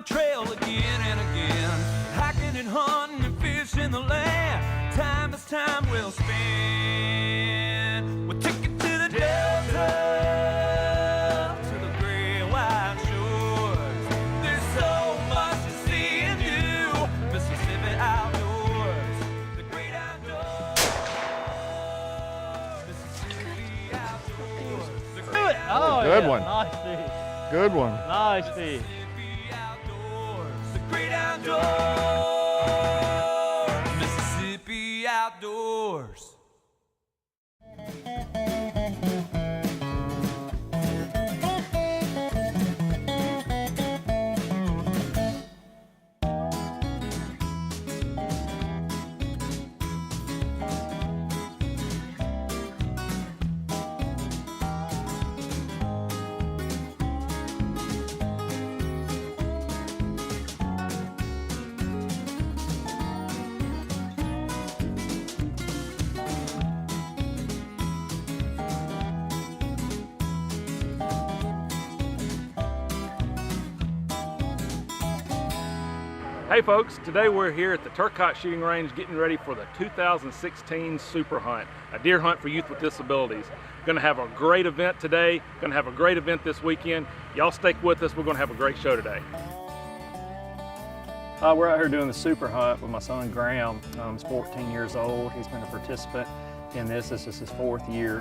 the trail again and again, hiking and hunting and fishing the land. Time is time well spent. We'll take it to the Delta, to the gray white shores. There's so much to see and do. Mississippi outdoors, the great outdoors. Mississippi outdoors, the great outdoors. Oh, Good yeah. one. Nice fish. Good one. Nice fish. Mississippi outdoors, the great outdoors. Mississippi outdoors. Hey folks, today we're here at the Turcotte Shooting Range getting ready for the 2016 Super Hunt, a deer hunt for youth with disabilities. Gonna have a great event today, gonna have a great event this weekend. Y'all stick with us, we're gonna have a great show today. We're out here doing the Super Hunt with my son Graham. He's 14 years old. He's been a participant in this. This is his 4th year.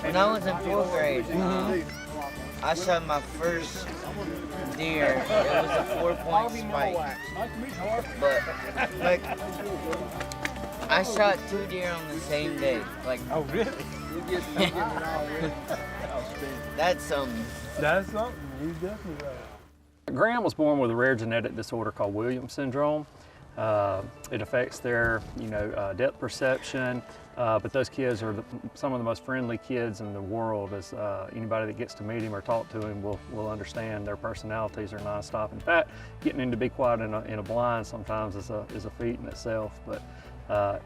When I was in 4th grade, I shot my first deer. It was a 4-point spike. But like, I shot 2 deer on the same day. Like, Oh, really? that's something. That's something. He's definitely right. Graham was born with a rare genetic disorder called Williams syndrome. It affects their, depth perception, but those kids are some of the most friendly kids in the world. As anybody that gets to meet him or talk to him will understand their personalities are nonstop. In fact, getting him to be quiet in a blind sometimes is a feat in itself. But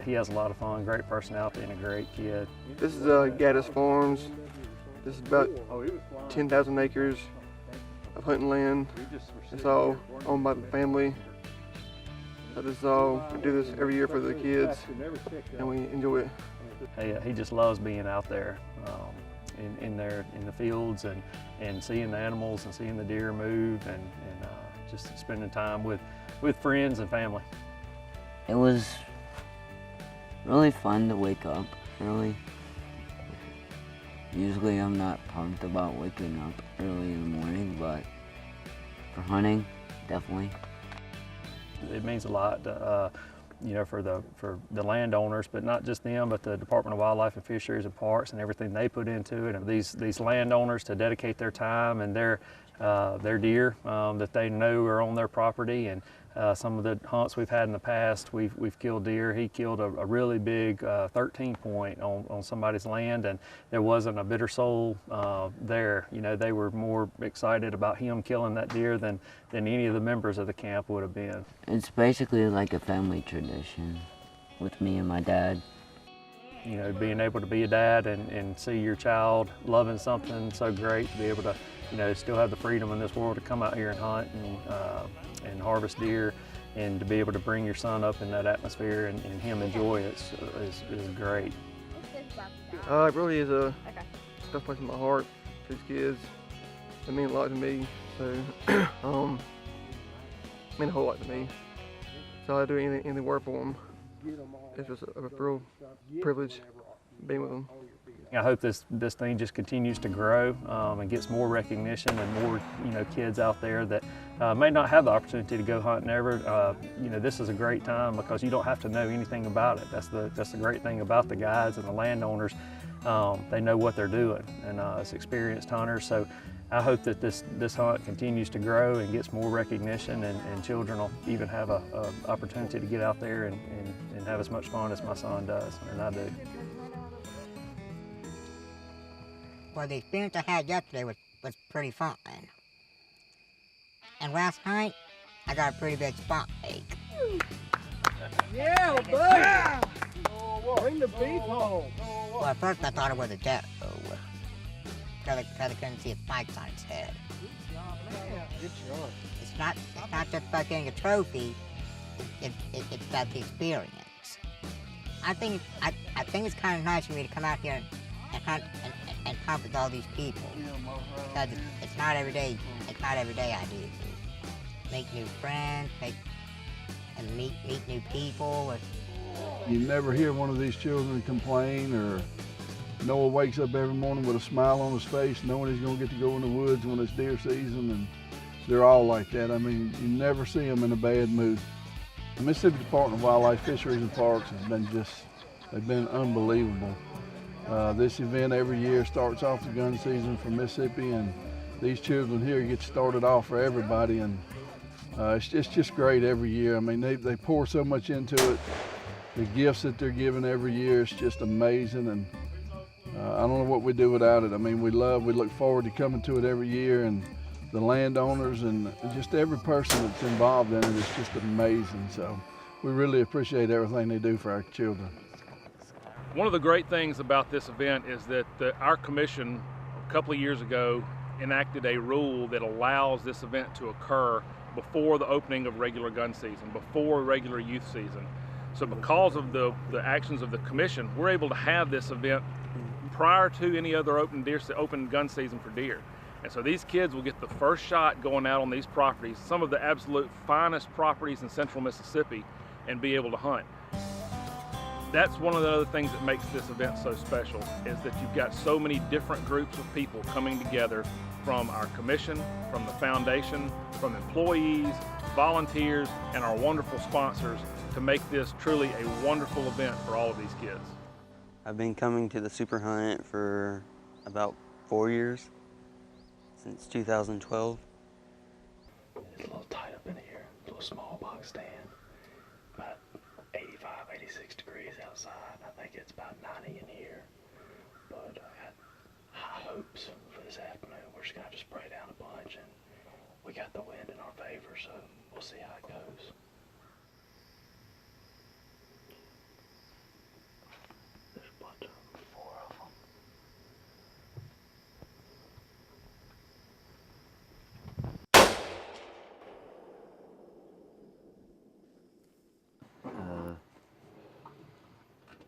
he has a lot of fun, great personality, and a great kid. This is Gaddis Farms. This is about 10,000 acres of hunting land. It's all owned by the family. So this is all, we do this every year for the kids, and we enjoy it. He just loves being out there in the fields and seeing the animals and seeing the deer move and just spending time with friends and family. It was really fun to wake up early. Usually I'm not pumped about waking up early in the morning, but for hunting, definitely. It means a lot, for the landowners, but not just them, but the Department of Wildlife and Fisheries and Parks and everything they put into it. And these landowners to dedicate their time and their deer that they know are on their property. And some of the hunts we've had in the past, we've killed deer. He killed a really big 13-point on somebody's land, and there wasn't a bitter soul there. They were more excited about him killing that deer than any of the members of the camp would have been. It's basically like a family tradition with me and my dad. Being able to be a dad and see your child loving something so great, to be able to, still have the freedom in this world to come out here and hunt and harvest deer, and to be able to bring your son up in that atmosphere and him enjoy it is great. It really is stuff placed in my heart for these kids. It means a lot to me. So, it means a whole lot to me. So I do anything work for them. It's just a real privilege being with them. I hope this thing just continues to grow and gets more recognition and more kids out there that may not have the opportunity to go hunting ever. This is a great time because you don't have to know anything about it. That's the great thing about the guides and the landowners. They know what they're doing, and it's experienced hunters. So I hope that this hunt continues to grow and gets more recognition, and children will even have an opportunity to get out there and have as much fun as my son does, and I do. Well, the experience I had yesterday was pretty fun. And last night, I got a pretty big spot ache. Yeah, buddy! Bring the beef home. Well, at first I thought it was a doe. Because I couldn't see its spikes on its head. Good job. Its it's not just about getting a trophy. It's about the experience. I think it's kind of nice for me to come out here and hunt with all these people. Because it's not every day. It's not every day I do this. Make new friends, meet new people. You never hear one of these children complain, or Noah wakes up every morning with a smile on his face, knowing he's going to get to go in the woods when it's deer season, and they're all like that. I mean, you never see them in a bad mood. The Mississippi Department of Wildlife, Fisheries and Parks has been they've been unbelievable. This event every year starts off the gun season for Mississippi, and these children here get started off for everybody, and it's just great every year. I mean, they pour so much into it. The gifts that they're giving every year is just amazing, and I don't know what we'd do without it. I mean, we look forward to coming to it every year, and the landowners and just every person that's involved in it is just amazing. So we really appreciate everything they do for our children. One of the great things about this event is that our commission a couple of years ago enacted a rule that allows this event to occur before the opening of regular gun season, before regular youth season. So because of the actions of the commission, we're able to have this event prior to any other open gun season for deer. And so these kids will get the first shot going out on these properties, some of the absolute finest properties in central Mississippi, and be able to hunt. That's one of the other things that makes this event so special, is that you've got so many different groups of people coming together, from our commission, from the foundation, from employees, volunteers, and our wonderful sponsors, to make this truly a wonderful event for all of these kids. I've been coming to the Super Hunt for about 4 years, since 2012. It's a little tight up in here, a little small box stand. About 85, 86 degrees outside. I think it's about 90 in here. But I got high hopes for this afternoon. We're just gonna have to spray down a bunch, and we got the wind in our favor, so we'll see how it goes. There's a bunch of them, 4 of them.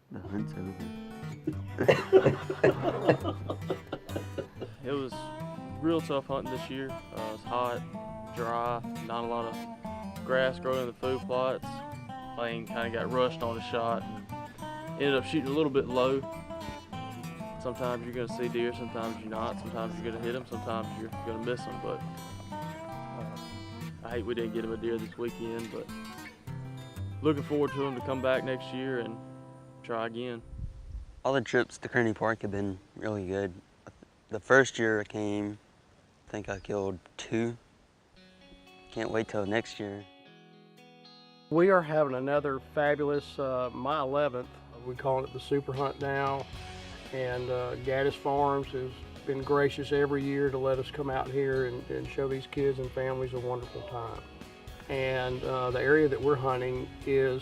The hunt's over. It was real tough hunting this year. It's hot, dry, not a lot of grass growing in the food plots. Lane kind of got rushed on a shot and ended up shooting a little bit low. Sometimes you're going to see deer, sometimes you're not. Sometimes you're going to hit them, sometimes you're going to miss them. But I hate we didn't get him a deer this weekend, but looking forward to him to come back next year and try again. All the trips to Kearney Park have been really good. The first year I came, I think I killed 2. Can't wait till next year. We are having another fabulous, my 11th. We call it the Super Hunt now. And Gaddis Farms has been gracious every year to let us come out here and show these kids and families a wonderful time. And the area that we're hunting is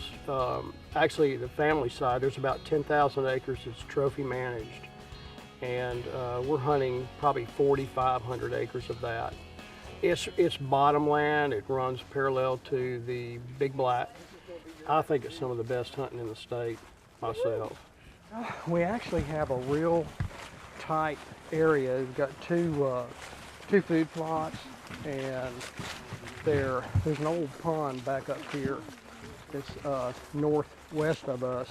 actually the family side. There's about 10,000 acres that's trophy managed. And we're hunting probably 4,500 acres of that. It's bottomland. It runs parallel to the Big Black. I think it's some of the best hunting in the state myself. We actually have a real tight area. We've got two food plots, and there's an old pond back up here. It's northwest of us,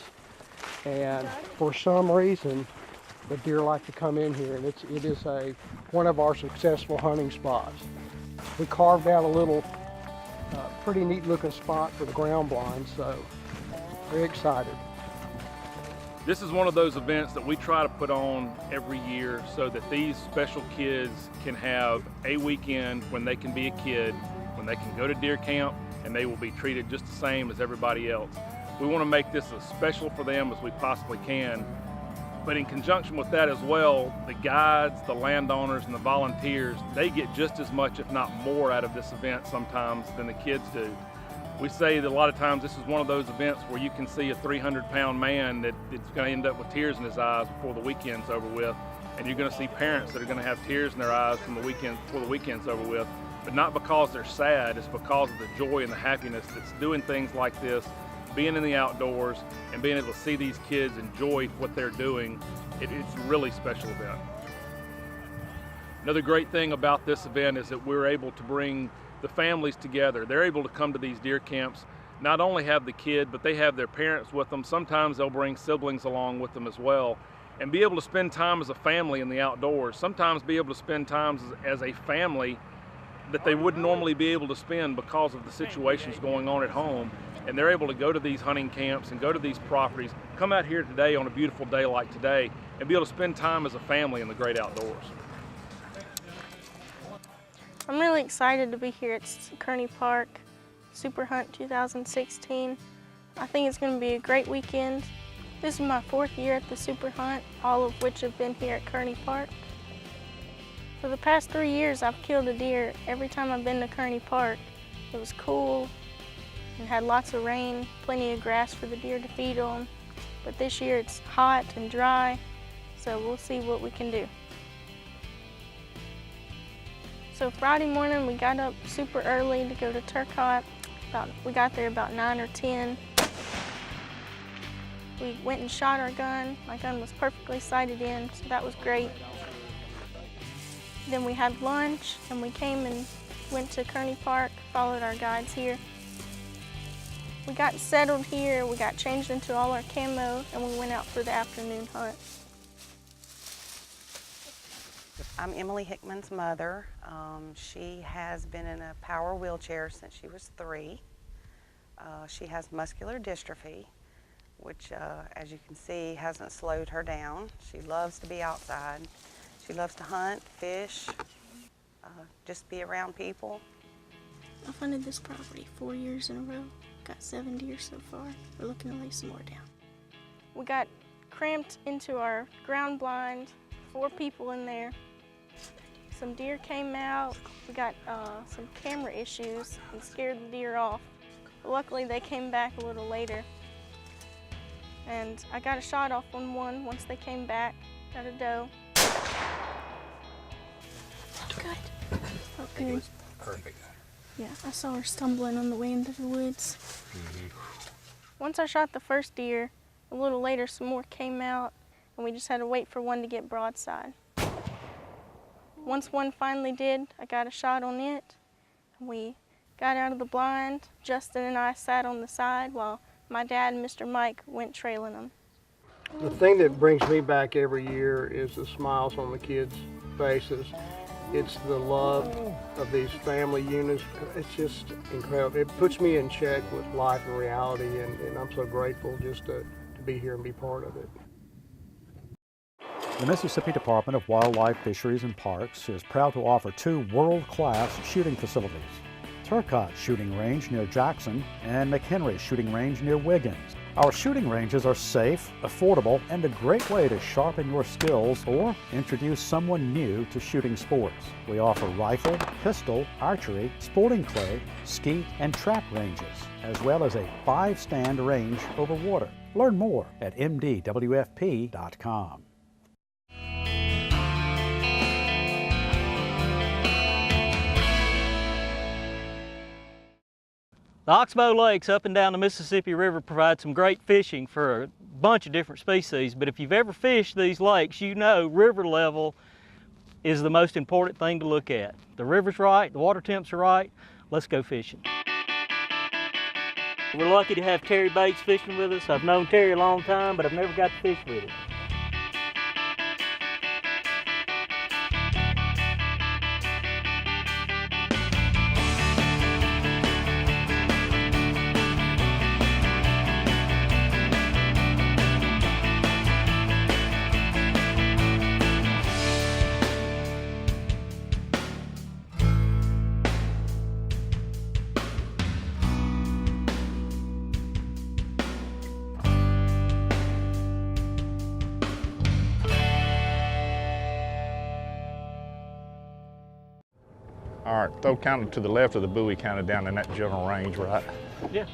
and for some reason the deer like to come in here, and it is one of our successful hunting spots. We carved out a little pretty neat looking spot for the ground blind, so very excited. This is one of those events that we try to put on every year so that these special kids can have a weekend when they can be a kid, when they can go to deer camp, and they will be treated just the same as everybody else. We want to make this as special for them as we possibly can. But in conjunction with that as well, the guides, the landowners, and the volunteers, they get just as much, if not more, out of this event sometimes than the kids do. We say that a lot of times this is one of those events where you can see a 300-pound man that's going to end up with tears in his eyes before the weekend's over with, and you're going to see parents that are going to have tears in their eyes before the weekend's over with. but not because they're sad, it's because of the joy and the happiness that's doing things like this, being in the outdoors, and being able to see these kids enjoy what they're doing. It's a really special event. Another great thing about this event is that we're able to bring the families together. They're able to come to these deer camps, not only have the kid, but they have their parents with them. Sometimes they'll bring siblings along with them as well, and be able to spend time as a family in the outdoors. Sometimes be able to spend time as a family that they wouldn't normally be able to spend because of the situations going on at home. And they're able to go to these hunting camps and go to these properties, come out here today on a beautiful day like today, and be able to spend time as a family in the great outdoors. I'm really excited to be here at Kearney Park, Super Hunt 2016. I think it's going to be a great weekend. This is my 4th year at the Super Hunt, all of which have been here at Kearney Park. For the past 3 years, I've killed a deer every time I've been to Kearney Park. It was cool and had lots of rain, plenty of grass for the deer to feed on. But this year it's hot and dry, so we'll see what we can do. So Friday morning, we got up super early to go to Turcotte. We got there about 9 or 10. We went and shot our gun. My gun was perfectly sighted in, so that was great. Then we had lunch, and we came and went to Kearney Park, followed our guides here. We got settled here, we got changed into all our camo, and we went out for the afternoon hunt. I'm Emily Hickman's mother. She has been in a power wheelchair since she was 3. She has muscular dystrophy, which, as you can see, hasn't slowed her down. She loves to be outside. She loves to hunt, fish, just be around people. I've hunted this property 4 years in a row. Got 7 deer so far. We're looking to lay some more down. We got cramped into our ground blind, 4 people in there. Some deer came out. We got some camera issues and scared the deer off. But luckily they came back a little later. And I got a shot off on one once they came back. Got a doe. Good. Okay. Perfect. Yeah, I saw her stumbling on the way into the woods. Once I shot the first deer, a little later some more came out, and we just had to wait for one to get broadside. Once one finally did, I got a shot on it. We got out of the blind. Justin and I sat on the side while my dad and Mr. Mike went trailing them. The thing that brings me back every year is the smiles on the kids' faces. It's the love of these family units. It's just incredible. It puts me in check with life and reality, and I'm so grateful just to be here and be part of it. The Mississippi Department of Wildlife, Fisheries and Parks is proud to offer 2 world-class shooting facilities. Turcotte Shooting Range near Jackson and McHenry Shooting Range near Wiggins. Our shooting ranges are safe, affordable, and a great way to sharpen your skills or introduce someone new to shooting sports. We offer rifle, pistol, archery, sporting clay, skeet, and trap ranges, as well as a 5-stand range over water. Learn more at mdwfp.com. The Oxbow Lakes up and down the Mississippi River provide some great fishing for a bunch of different species, but if you've ever fished these lakes, you know river level is the most important thing to look at. The river's right, the water temps are right, let's go fishing. We're lucky to have Terry Bates fishing with us. I've known Terry a long time, but I've never got to fish with him. All right, throw kind of to the left of the buoy, kind of down in that general range, right? Yeah.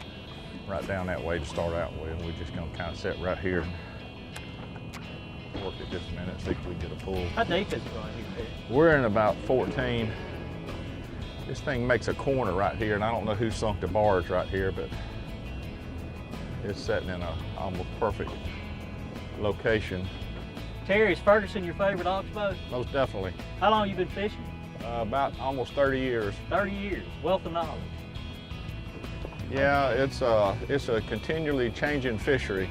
Right down that way to start out with. We're just gonna kind of sit right here and work it just a minute, see if we can get a pull. How deep is it right here? We're in about 14 This thing makes a corner right here, and I don't know who sunk the bars right here, but it's sitting in a almost perfect location. Terry, is Ferguson your favorite oxbow? Most definitely. How long you been fishing? About almost 30 years. 30 years. Wealth of knowledge. Yeah, it's a continually changing fishery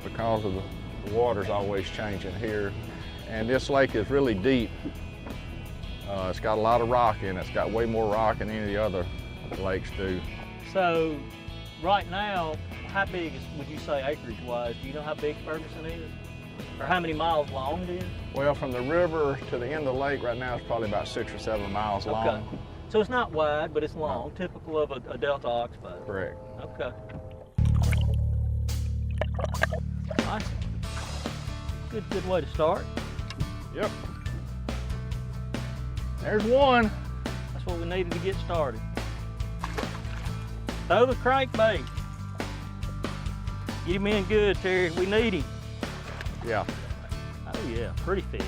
because of the water's always changing here. And this lake is really deep. It's got a lot of rock in it. It's got way more rock than any of the other lakes do. So, right now, how big would you say acreage-wise? Do you know how big Ferguson is? Or how many miles long it is? Well, from the river to the end of the lake right now is probably about 6 or 7 miles long. Okay. So it's not wide, but it's long, typical of a Delta oxbow. Correct. Okay. Nice. Good way to start. Yep. There's one. That's what we needed to get started. Throw the crankbait. Get him in good, Terry. We need him. Yeah. Oh yeah, pretty fish.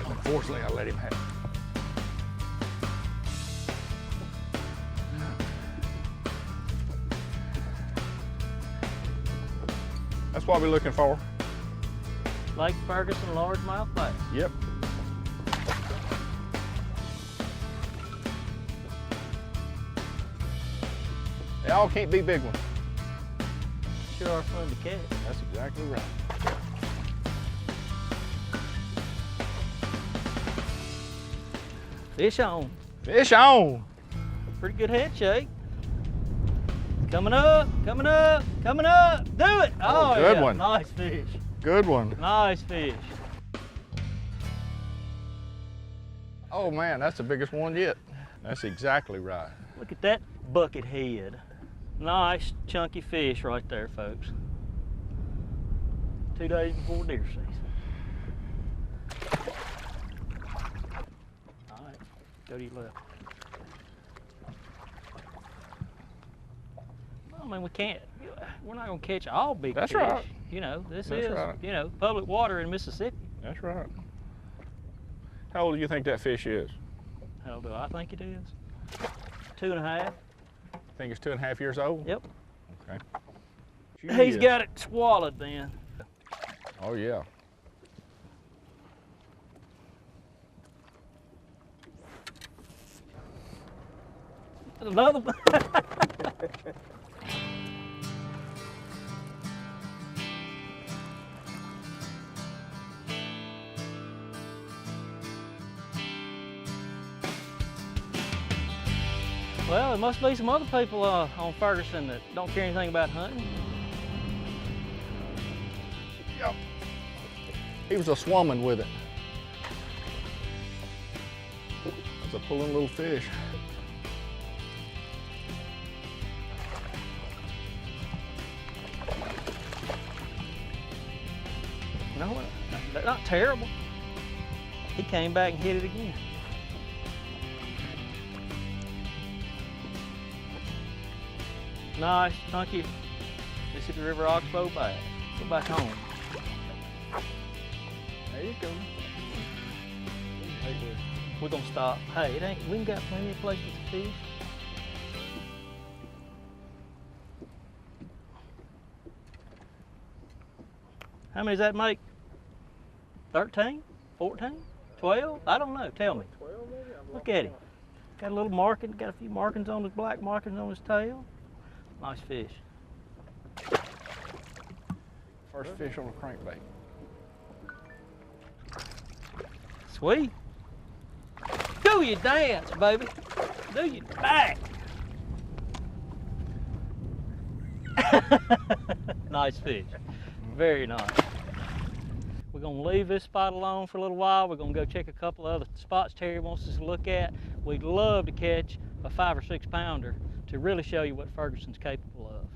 Unfortunately, I let him have it. That's what we're looking for. Lake Ferguson largemouth bass. Yep. They all can't be big ones. Sure are fun to catch. That's exactly right. Fish on. Fish on. Pretty good head shake. Coming up, coming up, coming up. Do it. Oh, good yeah. one. Nice fish. Good one. Nice fish. Oh man, that's the biggest one yet. That's exactly right. Look at that bucket head. Nice chunky fish right there, folks. 2 days before deer season. All right, go to your left. I mean, we're not gonna catch all big That's fish. right. You know, this That's is, right. you know, public water in Mississippi. That's right. How old do you think that fish is? How old do I think it is? 2.5. Think it's 2.5 years old? Yep. Okay. He's got it swallowed then. Oh yeah. Another one. Well, there must be some other people on Ferguson that don't care anything about hunting. Yep. He was a swimming with it. It's a pulling little fish. You know what? They're not terrible. He came back and hit it again. Nice, chunky Mississippi River oxbow bass. Go back home. There you go. We're gonna stop. Hey, it ain't. We ain't got plenty of places to fish. How many does that make? 13? 14? 12? I don't know. Tell me. 12 maybe? Look at him. Got a little marking. Got a few markings on his black markings on his tail. Nice fish. First fish on a crankbait. Sweet. Do your dance, baby. Do your back. Nice fish. Very nice. We're gonna leave this spot alone for a little while. We're gonna go check a couple of other spots Terry wants us to look at. We'd love to catch a 5 or 6 pounder to really show you what Ferguson's capable of.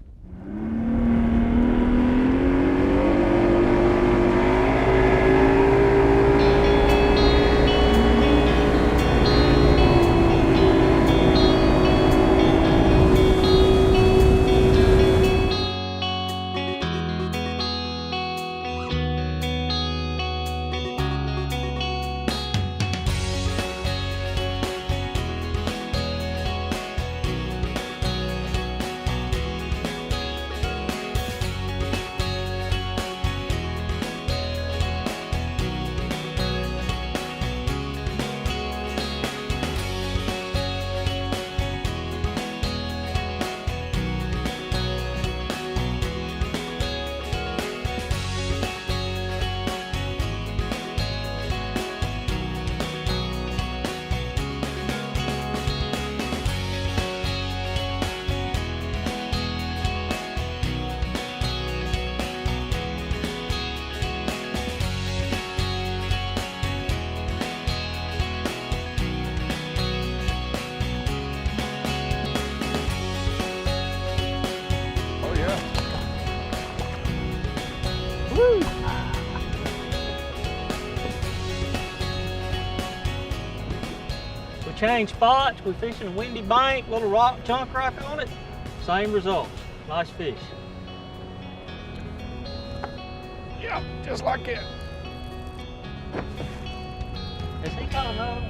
change spots. We fish in a windy bank, little rock, chunk rock on it. Same results. Nice fish. Yeah, just like it. Is he coming up?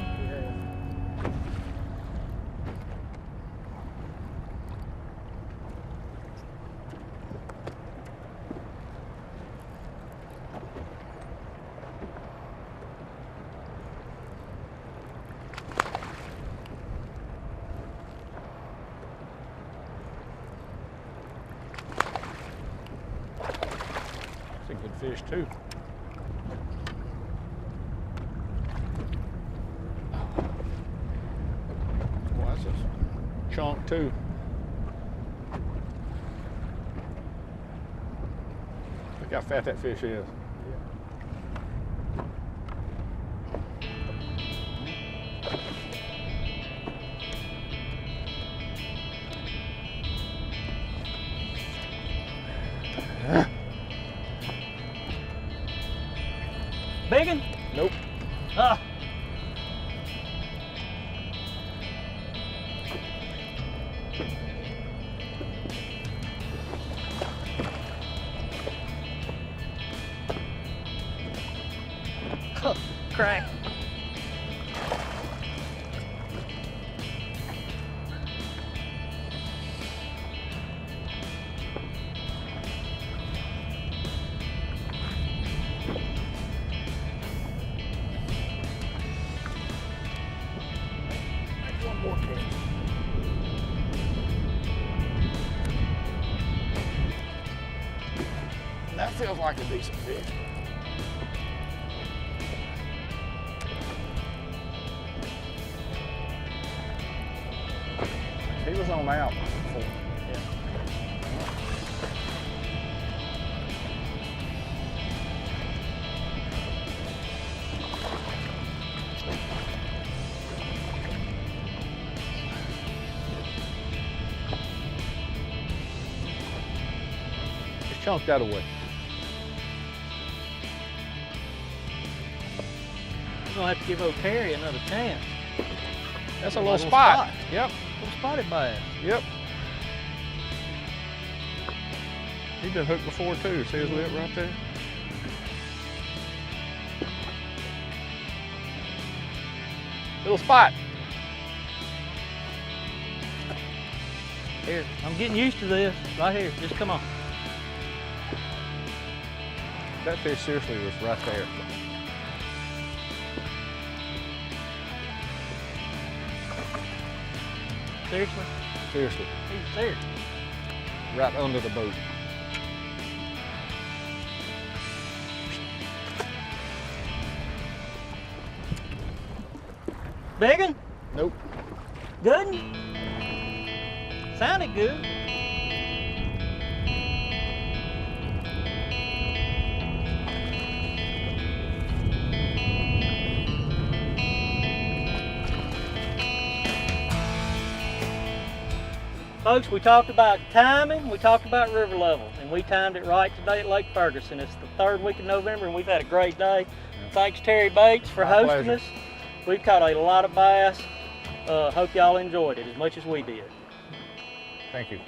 It's a good fish too. Well, that's a chunk too. Look how fat that fish is. Biggin? Nope. Ah. Crack. One more catch. That feels like a decent fish. He was on out before. Yeah. Just chunk that away. We're gonna have to give old Terry another chance. That's a little spot. Yep. Little spotted bass. Yep. He's been hooked before too. See his lip right there? Little spot. Here, I'm getting used to this. Right here, just come on. That fish seriously was right there. Seriously? Seriously. He's there. Right under the boat. Biggin? Nope. Good? Sounded good. Folks, we talked about timing, we talked about river level, and we timed it right today at Lake Ferguson. It's the third week of November, and we've had a great day. Thanks, Terry Bates, for hosting pleasure. us. We've caught a lot of bass. Hope y'all enjoyed it as much as we did. Thank you.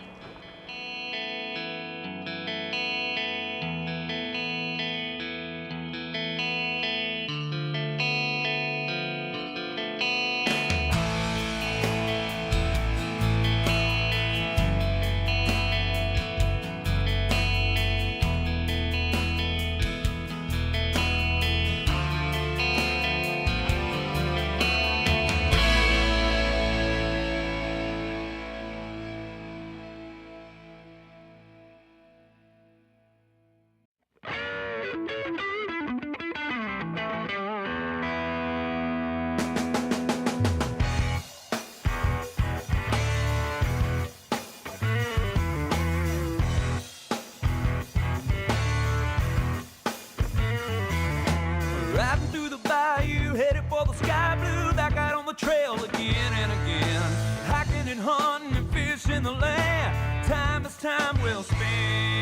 Riding through the bayou, headed for the sky blue, back out on the trail again and again. Hiking and hunting and fishing the land, time is time well spent.